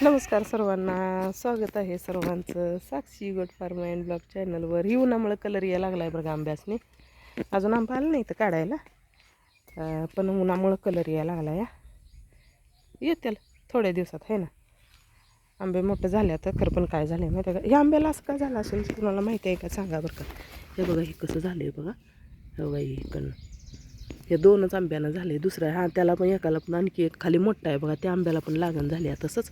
नमस्कार सर्वांना, स्वागत आहे सर्वांचं साक्षी गोट फार्म अँड ब्लॉग चॅनलवर. ही उन्हामुळे कलर यायला लागला आहे बघा आंब्यासनी. अजून आंबा आला नाही तर काढायला, पण उन्हामुळे कलर यायला लागला या. येतील थोड्या दिवसात आहे ना. आंबे मोठे झाले तर खरं, पण काय झालं आहे माहिती आहे का, या आंब्याला असं काय झालं असेल तुम्हाला माहिती आहे का, सांगा बरं का. हे बघा हे कसं झालं आहे बघा, हे बघा हे इकडनं हे दोनच आंब्यानं झाले. दुसऱ्या त्याला पण एकाला पण आणखी एक खाली मोठा आहे बघा, त्या आंब्याला पण लागण झाली आहे तसंच.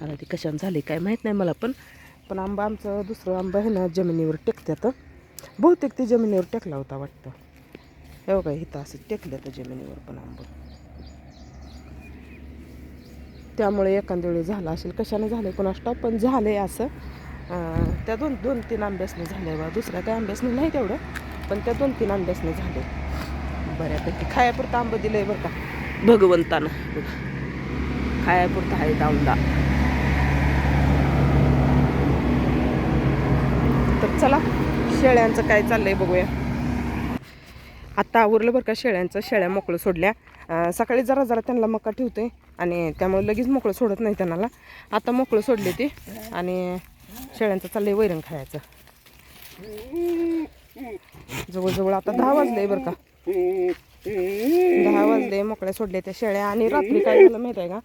आता ते कशाने झाले काय माहीत नाही मला, पण आंबा आमचं दुसरं आंबा आहे ना जमिनीवर टेकत्यात. बहुतेक ते जमिनीवर टेकला होता वाटतं. हे बघा इथं असं टेकलं तर जमिनीवर पण आंबा, त्यामुळे एखाद्या वेळी झालं असेल. कशाने झालं कोणास ठाऊक, पण झाले असं. त्या दोन तीन आंब्यासने झाले बा, दुसऱ्या काही आंब्यासने नाही तेवढं, पण त्या 2-3 आंब्यासने झाले बऱ्यापैकी. खायापुरतं आंबं दिलंय बरं का भगवंतानं, खायापुरतं आहे दावदा. तर चला शेळ्यांचं काय चाललंय बघूया. आत्ता आवरलं बरं का शेळ्यांचं. शेळ्या मोकळं सोडल्या. सकाळी जरा त्यांना मका ठेवते आणि त्यामुळे लगेच मोकळं सोडत नाही त्यांना. आता मोकळं सोडले ते आणि शेळ्यांचं चाललंय वैरण खायचं. जवळजवळ आता 10 वाजले बरं का, 10 वाजले. मोकळ्या सोडल्या त्या शेळ्या. आणि रात्री काय झालं माहिती आहे का,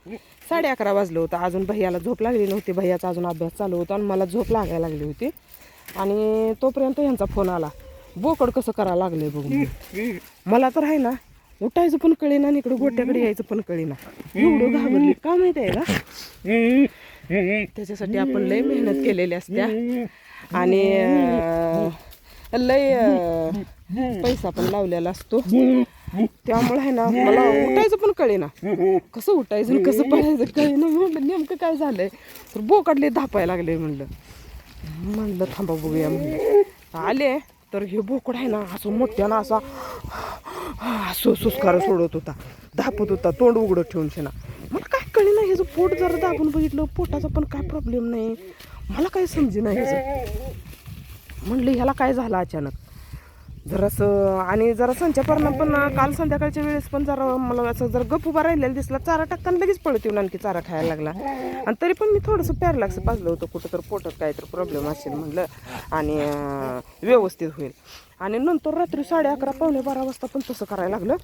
11:30 वाजलं होतं. अजून भैयाला झोप लागली नव्हती. भैयाचा अजून अभ्यास चालू होता आणि मला झोप लागायला लागली होती. आणि तोपर्यंत ह्यांचा फोन आला. बोकड कसं करायला लागले बघून. मला तर आहे ना, उठायचं पण कळेना आणि इकडं गोट्याकडे यायचं पण कळेना. एवढं घाबरली का माहिती आहे का. त्याच्यासाठी आपण लय मेहनत केलेली असत्या आणि लय पैसा पण लावलेला असतो. त्यामुळे आहे ना, मला उठायचं पण कळेना, कसं उठायचं आणि कसं पळायचं कळेना. म्हणलं नेमकं काय झालंय, तर बोकडले धापायला लागले. म्हणलं थांबा बघूया. म्हणलं आले तर हे बोकड आहे ना, असं मोठ्यानं असा असं सुस्कार सोडत होता, धापत होता तोंड उघडं ठेवून शेना. मला काय कळेना, ह्याचं पोट जरा दाबून बघितलं, पोटाचा पण काय प्रॉब्लेम नाही. मला काय समजेना ह्याचं. म्हणलं ह्याला काय झालं अचानक जरासं. आणि जरा संचापरणा पण काल संध्याकाळच्या वेळेस पण जरा मला असं जर गप उभा राहिलेला दिसला. चारा टाकताना लगेच पळत येऊन आणखी चारा खायला लागला. आणि तरी पण मी थोडंसं पॅरलॅक्स पाजलं होतं, कुठं तर पोटात काय तर प्रॉब्लेम असेल म्हणलं आणि व्यवस्थित होईल. आणि नंतर रात्री 11:30 पावणे 12 वाजता पण तसं करायला लागलं.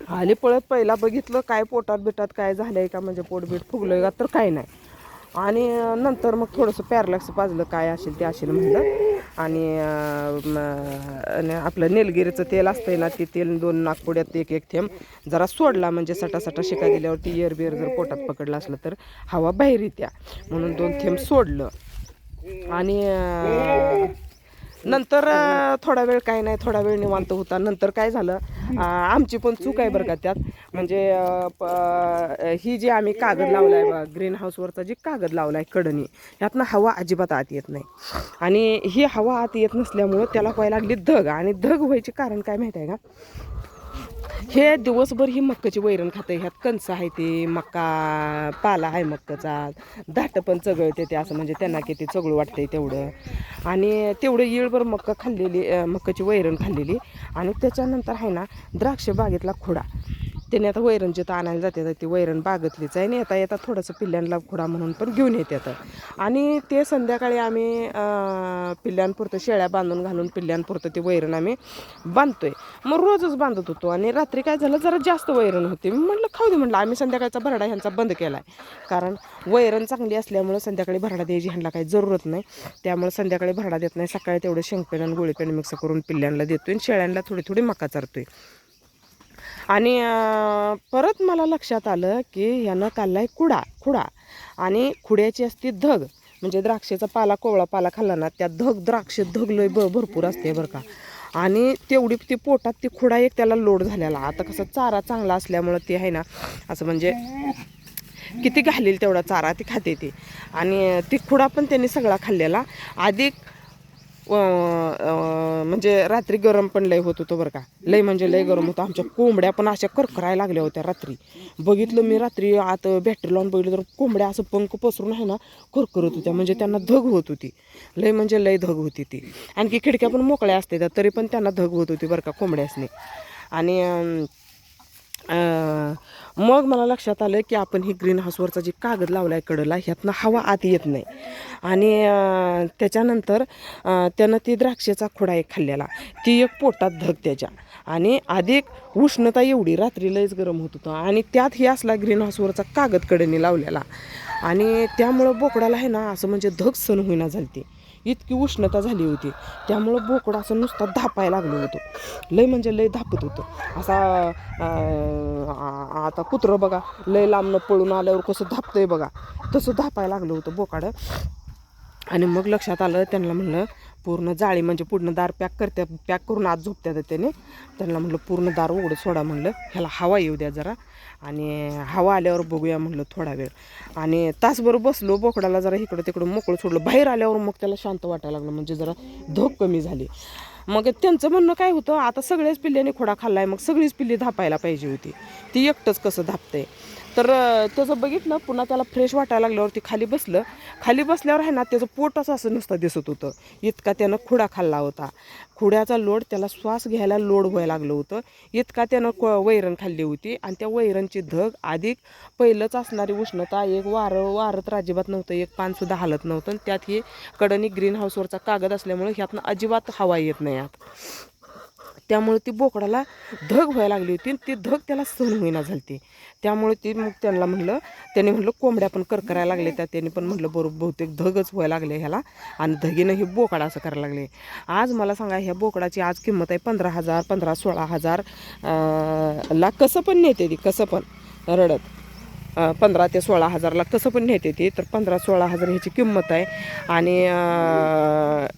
आले पळत, पहिला बघितलं काय पोटात बिटात काय झालंय का, म्हणजे पोटबीट फुगलंय का, तर काय नाही. आणि नंतर मग थोडंसं पॅरलॅक्स पाजलं, काय असेल ते असेल म्हणलं. आणि आपलं निलगिरीचं तेल असतंय ना, ते तेल 2 नागपुड्यात एक थेंब जरा सोडला, म्हणजे सटासटा शिका दिल्यावरती एअर बिअर जर पोटात पकडलं असलं तर हवा बाहेर येत्या म्हणून 2 थेंब सोडलं. आणि नंतर थोडा वेळ काय नाही, थोडा वेळ निवांत होता. नंतर काय झालं, आमची पण चूक आहे बरं का त्यात. म्हणजे ही जी आम्ही कागद लावलाय बघा, ग्रीन हाऊसवरचा जी कागद लावलाय कडनी, ह्यातनं हवा अजिबात आत येत नाही. आणि ही हवा आत येत नसल्यामुळं त्याला व्हायला लागली धग. आणि धग व्हायचे कारण काय माहिती आहे का, हे दिवसभर ही मक्काची वैरण खाते. ह्यात कणसं आहे, ते मक्का पाला आहे मक्काचा, दाट पण चगळते ते असं, म्हणजे त्यांना किती चगळू वाटतंय तेवढं. आणि तेवढं येळभर मक्का खाल्लेली, मक्काची वैरण खाल्लेली. आणि त्याच्यानंतर आहे ना, द्राक्ष बागेतला खुडा, त्याने आता वैरण जिथं आणायला जाते तर ती वैरण बागतलीच आहे. आणि येता थोडंसं पिल्ल्यांना खुडा म्हणून पण घेऊन येतात. आणि ते संध्याकाळी आम्ही पिल्ल्यांपुरतं शेळ्या बांधून घालून पिल्ल्यांपुरतं ती वैरण आम्ही बांधतोय. मग रोजच बांधत होतो. आणि रात्री काय झालं, जरा जास्त वैरण होती. म्हटलं खाऊ दे. म्हटलं आम्ही संध्याकाळचा भरडा ह्यांचा बंद केला आहे, कारण वैरण चांगली असल्यामुळं संध्याकाळी भरडा द्यायची ह्यांना काही जरूरत नाही. त्यामुळे संध्याकाळी भरडा देत नाही. सकाळी तेवढं शेंगपेंड आणि गोळीपेंड मिक्स करून पिल्ल्यांना देतोय आणि शेळ्यांना थोडी मका चारतोय. आणि परत मला लक्षात आलं की ह्यानं काढलाय खुडा. आणि खुड्याची असते धग, म्हणजे द्राक्षाचा पाला, कोवळा पाला खाल्ला ना, त्या द्राक्ष धग लय भरपूर असते बरं का. आणि तेवढी ती पोटात ती खुडा एक त्याला लोड झालेला. आता कसं चारा चांगला असल्यामुळं ते आहे ना, असं म्हणजे किती घालील तेवढा चारा ती खाते ती. आणि ती खुडा पण त्यांनी सगळा खाल्लेला. अधिक म्हणजे रात्री गरम पण लय होत होतं बरं का, लय म्हणजे लय गरम होतं. आमच्या कोंबड्या पण अशा करकरायला लागल्या होत्या रात्री. बघितलं मी रात्री आत बॅटरी लावून बघितलं तर कोंबड्या असं पंख पसरून आहे ना करकरत होत्या, म्हणजे त्यांना धग होत होती. लय म्हणजे लय धग होती ती. आणखी खिडक्या पण मोकळ्या असते त्या, तरी पण त्यांना धग होत होती बरं का कोंबड्यासनी. आणि मग मला लक्षात आलं की आपण ही ग्रीन हाऊसवरचा जी कागद लावला आहे कडेला ह्यातनं हवा आत येत नाही. आणि त्याच्यानंतर त्यानं ती द्राक्षाचा खोडा एक खाल्लेला, ती एक पोटात धग त्याच्या, आणि अधिक उष्णता एवढी, रात्री लयच गरम होत होतं, आणि त्यात ही असला ग्रीन हाऊसवरचा कागद कडेने लावलेला, आणि त्यामुळं बोकडाला आहे ना असं म्हणजे धग सण होईना झाली ती, इतकी उष्णता झाली होती. त्यामुळं बोकडं असं नुसतं धापायला लागलं होतं, लय म्हणजे लय धापत होतं. असा आता कुत्रं बघा लय लांबनं पळून आल्यावर कसं धापतंय बघा, तसं धापायला लागलं होतं बोकाडं. आणि मग लक्षात आलं, त्यांना म्हणलं पूर्ण जाळी म्हणजे पूर्ण दार पॅक करून आत झोपत्यात त्याने. त्यांना म्हणलं पूर्ण दार उघडं सोडा, म्हणलं ह्याला हवा येऊ द्या जरा, आणि हवा आल्यावर बघूया म्हणलं थोडा वेळ. आणि तासभर बसलो, बोकडाला जरा इकडं तिकडं मोकळं सोडलं. बाहेर आल्यावर मग त्याला शांत वाटायला लागलं, म्हणजे जरा धोक कमी झाली. मग त्यांचं म्हणणं काय होतं, आता सगळ्याच पिल्ल्याने खोडा खाल्लाय, मग सगळीच पिल्ली धापायला पाहिजे होती, ती एकटंच कसं धापतंय. तर त्याचं बघितलं, पुन्हा त्याला फ्रेश वाटायला लागल्यावर ती खाली बसलं. खाली बसल्यावर आहे ना त्याचं पोटच असं नुसतं दिसत होतं, इतका त्यानं खुडा खाल्ला होता. खुड्याचा लोड, त्याला श्वास घ्यायला लोड व्हायला लागलं होतं, इतका त्यानं वैरण खाल्ली होती. आणि त्या वैरणची धग अधिक पहिलंच असणारी उष्णता, एक वारं तर अजिबात नव्हतं, एक पानसुद्धा हालत नव्हतं. आणि त्यात ही कडनी ग्रीन हाऊसवरचा कागद असल्यामुळे ह्यातनं अजिबात हवा येत नाही आत, त्यामुळे ती बोकडाला धग व्हायला लागली होती, आणि ती धग त्याला सहन होईना झाली. त्यामुळे ती मग त्यांना म्हणलं, त्याने म्हणलं कोंबड्या पण करायला लागले, त्यांनी पण म्हटलं बरोबर बहुतेक धगच व्हायला लागले ह्याला, आणि धगीनं हे बोकडा असं करायला लागले. आज मला सांगा, ह्या बोकडाची आज किंमत आहे 15,000, 15-16,000 ला कसं पण नेते ती, कसं पण रडत 15 ते 16,000ला कसं पण नेते ती. तर 15-16,000 ह्याची किंमत आहे. आणि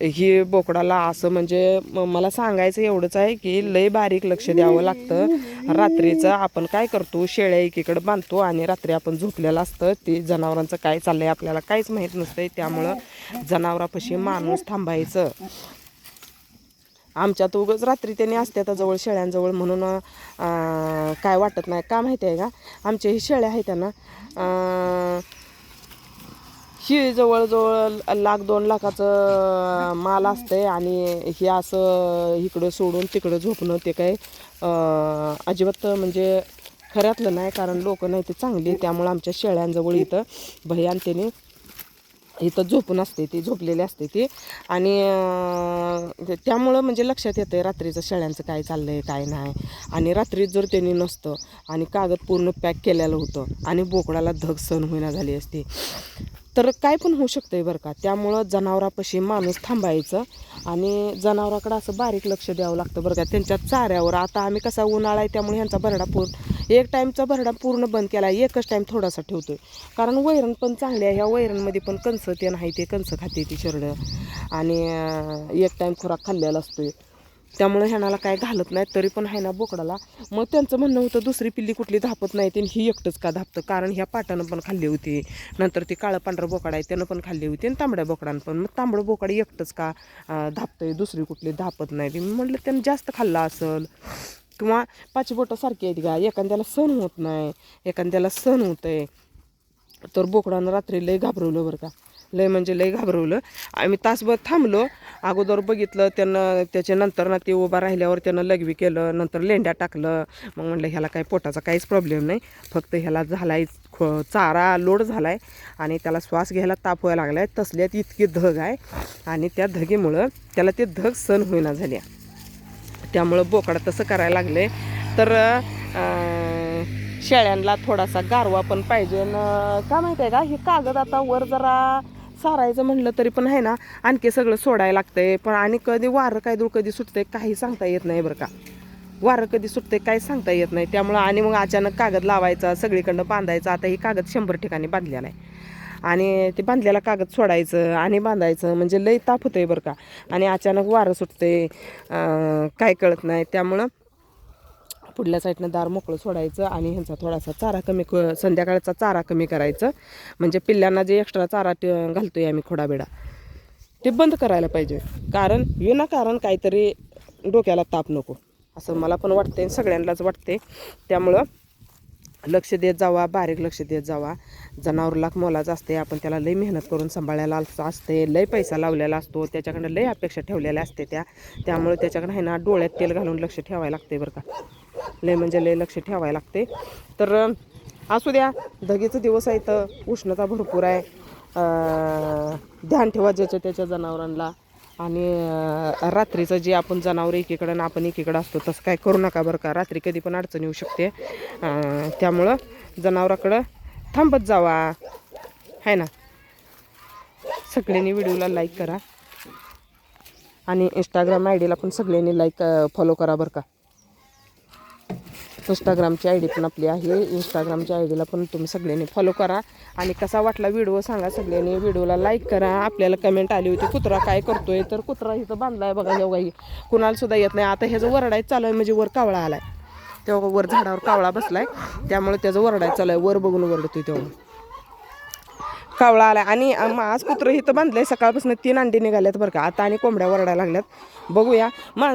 ही बोकडाला असं म्हणजे मला सांगायचं एवढंच आहे की लय बारीक लक्ष द्यावं लागतं. रात्रीचं आपण काय करतो, शेळ्या एकीकडे बांधतो, आणि रात्री आपण झोपलेलं असतं, ते जनावरांचं काय चाललंय आपल्याला काहीच माहीत नसतंय. त्यामुळं जनावरापाशी माणूस थांबायचं. आमच्यात उगाच रात्री त्यांनी असतात जवळ शेळ्यांजवळ, म्हणून काय वाटत नाही. का माहिती आहे का, आमच्या ही शेळ्या आहेत त्यांना ही जवळजवळ 1,00,000-2 लाखाचं माल असतंय, आणि हे असं इकडं सोडून तिकडं झोपणं ते काय अजिबात म्हणजे खऱ्यातलं नाही. कारण लोक नाही ते चांगली, त्यामुळं आमच्या शेळ्यांजवळ इथं भैयान त्याने इथं झोपून असते, ती झोपलेली असते ती. आणि त्यामुळं म्हणजे लक्षात येतं रात्रीचं शेळ्यांचं काय चाललं आहे काय नाही. आणि रात्री जर त्यांनी नसतं आणि कागद पूर्ण पॅक केलेलं होतं, आणि बोकडाला धग सहन होईना झाली असते, तर काय पण होऊ शकतं बरं का. त्यामुळं जनावरापाशी माणूस थांबायचं, आणि जनावराकडं असं बारीक लक्ष द्यावं लागतं बरं का. त्यांच्या चाऱ्यावर आता आम्ही कसा उन्हाळा आहे त्यामुळे ह्यांचा भरडा एक टाईमचा भरडा पूर्ण बंद केला, एकच टाईम थोडासा ठेवतोय. कारण वैरण पण चांगली आहे, ह्या वैरणमध्ये पण कणसं ते नाही, ते कणसं खाते ती शेरडं, आणि एक टाईम खुराक खाल्लेला असतोय. त्यामुळे ह्यानाला काय घालत नाही, तरी पण आहे ना बोकडाला. मग त्यांचं म्हणणं होतं दुसरी पिल्ली कुठली धापत नाही, ती ही एकटंच का धापतं, कारण ह्या पाटानं पण खाल्ली होती, नंतर ती काळं पांढरं बोकाड आहे त्यानं पण खाल्ली होती, आणि तांबड्या बोकडानं पण. मग तांबडं बोकाड एकटंच का धापतंय, दुसरी कुठली धापत नाही. मी म्हटलं त्यानं जास्त खाल्ला असेल, किंवा पाची बोटं सारखी आहेत का, एखाद्याला सण होत नाही, एखाद्याला सण होतंय. तर बोकडानं रात्री लय घाबरवलं बरं का, लय म्हणजे लय घाबरवलं. आम्ही तासभर थांबलो, अगोदर बघितलं त्यानं, त्याच्यानंतर ना ते उभा राहिल्यावर त्यानं लघवी केलं, नंतर लेंड्या टाकलं. मग म्हणलं ह्याला काही पोटाचा काहीच प्रॉब्लेम नाही, फक्त ह्याला झालाय चारा लोड झालाय, आणि त्याला श्वास घ्यायला ताप व्हायला लागलाय, तसल्यात इतकी धग आहे, आणि त्या धगीमुळं त्याला ते धग सहन होईना झाल्या. त्यामुळं बोकडा तसं करायला लागले. तर शेळ्यांना थोडासा गारवा पण पाहिजे. का माहिती आहे का, हे कागद आता वर जरा सारायचं म्हणलं तरी पण आहे ना आणखी सगळं सोडायला लागतंय. पण आणि कधी वारं काय दूर कधी सुटतंय काही सांगता येत नाही बरं का, वारं कधी सुटतंय काही सांगता येत नाही. त्यामुळं आणि मग अचानक कागद लावायचा, सगळीकडनं बांधायचं. आता ही कागद 100 ठिकाणी बांधलेला आहे, आणि ते बांधलेला कागद सोडायचं आणि बांधायचं, म्हणजे लई ताप होतंय बरं का. आणि अचानक वारं सुटतंय, काय कळत नाही. त्यामुळं पुढल्या साईडनं दार मोकळं सोडायचं, आणि ह्यांचा थोडासा चारा कमी, संध्याकाळचा चारा कमी करायचं. म्हणजे पिल्ल्यांना जे एक्स्ट्रा चारा घालतोय आम्ही खोडाबिडा, ते बंद करायला पाहिजे. कारण विनाकारण काहीतरी डोक्याला ताप नको, असं मला पण वाटते, सगळ्यांनाच वाटते. त्यामुळं लक्ष देत जावा, बारीक लक्ष देत जावा. जनावरला मोलाचं असते, आपण त्याला लई मेहनत करून सांभाळायला असते, लई पैसा लावलेला असतो, त्याच्याकडं लई अपेक्षा ठेवलेल्या असते त्यामुळे त्याच्याकडं आहे ना डोळ्यात तेल घालून लक्ष ठेवायला लागते बरं का. लई म्हणजे लई लक्ष ठेवायला लागते. तर असू द्या, धगीचं दिवस आहे, तर उष्णता भरपूर आहे. ध्यान ठेवा ज्याच्या त्याच्या जनावरांना. आणि रात्रीचं जे आपण जनावर एकीकडं आणि आपण एकीकडं असतो तसं काय करू नका बरं का. रात्री कधी पण अडचण येऊ शकते. त्यामुळं जनावराकडं थांबत जावा, आहे ना. सगळ्यांनी व्हिडिओला लाईक करा आणि इंस्टाग्राम आय डीला पण सगळ्यांनी फॉलो करा बरं का. इंस्टाग्रामची आय डी पण आपली आहे, इंस्टाग्रामच्या आय डीला पण तुम्ही सगळ्यांनी फॉलो करा. आणि कसा वाटला व्हिडिओ सांगा सगळ्यांनी. व्हिडिओला लाईक करा. आपल्याला कमेंट आली होती कुत्रा काय करतोय, तर कुत्रा इथं बांधला आहे बघा. एवढा कुणाला सुद्धा येत नाही. आता ह्याचं वरडाय चालू आहे, म्हणजे वर कावळा आलाय, तेव्हा वर झाडावर कावळा बसलाय, त्यामुळे त्याचं वरडाय चालू आहे. वर बघून वरडतोय तेव्हा कावळा आलाय. आणि आज कुत्रं इथं बांधलंय, सकाळपासून 3 अंडी निघाल्यात बरं का. आता आणि कोंबड्या वरडायला लागल्यात. बघूया,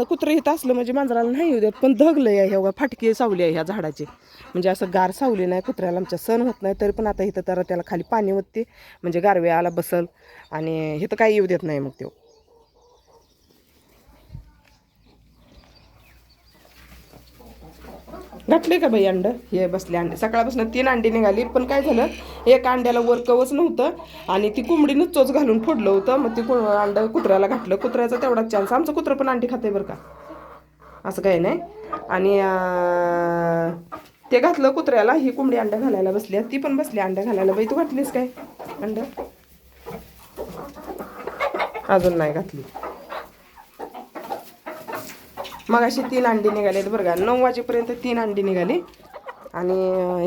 कुत्रं इथं असलं म्हणजे मांजराला नाही येऊ देत, पण धगलं आहे ह्या फाटकी सावली आहे ह्या झाडाची. म्हणजे असं गार सावली नाही, कुत्र्याला आमच्या सण होत नाही. तरी पण आता इथं तर त्याला खाली पाणी ओतते, म्हणजे गारव्या आला बसल. आणि इथं काही येऊ देत नाही मग तो. घातले का बाई अंड? हे बसले अंडे. सकाळपासून 3 अंडी निघाली, पण काय झालं, एक अंड्याला वर कवच नव्हतं आणि ती कोंबडीनं चोच घालून फोडलं होतं. मग ती अंड कुत्र्याला घातलं. कुत्र्याचा तेवढाच चान्स. आमचं कुत्रं पण अंडी खाते बरं का, असं काही नाही. आणि ते घातलं कुत्र्याला. ही कोंबडी अंडं घालायला बसली, ती पण बसली अंडं घालायला. बाई तू घातलीस काय अंड? अजून नाही घातली. मग अशी 3 अंडी निघालीत बरं का. 9 वाजेपर्यंत 3 अंडी निघाली. आणि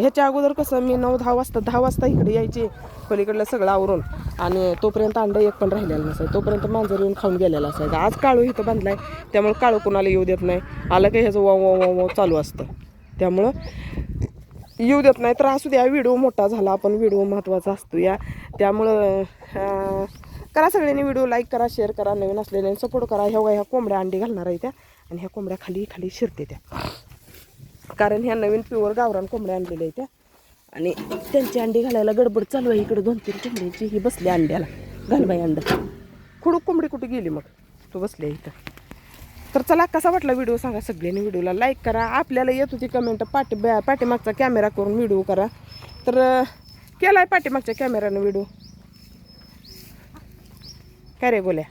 ह्याच्या अगोदर कसं मी 10 वाजता इकडे यायचे, पलीकडलं सगळं आवरून. आणि तोपर्यंत अंडं एक पण राहिलेलं नसायचं, तोपर्यंत मांजर येऊन खाऊन गेलेला असायचं. आज काळू इथं बांधलाय, त्यामुळे काळू कोणाला येऊ देत नाही. आलं की ह्याचं वाव चालू असतं, त्यामुळं येऊ देत नाही. तर असू द्या, व्हिडिओ मोठा झाला, आपण व्हिडिओ महत्त्वाचा असतो या. त्यामुळं करा सगळ्यांनी व्हिडिओ लाईक करा, शेअर करा, नवीन असलेल्या सपोर्ट करा. ह्या कोंबड्या अंडी घालणार आहे त्या, आणि ह्या कोंबड्या खाली शिरते त्या, कारण ह्या नवीन प्युअर गावरान कोंबड्या आणलेल्या आहेत त्या. आणि त्यांची अंडी घालायला गडबड चालू आहे. इकडे 2-3 कोंबड्यांची ही बसली अंड्याला. घालबाई अंड. खुडूक कोंबडी कुठे गेली मग, तू बसली इथं. तर चला, कसा वाटला व्हिडिओ सांगा सगळ्यांनी. व्हिडिओला लाईक करा. आपल्याला येत होती कमेंट, पाठीमागचा कॅमेरा करून व्हिडिओ करा. तर केलाय पाठीमागच्या कॅमेऱ्यानं व्हिडिओ. काय रे बोल्या?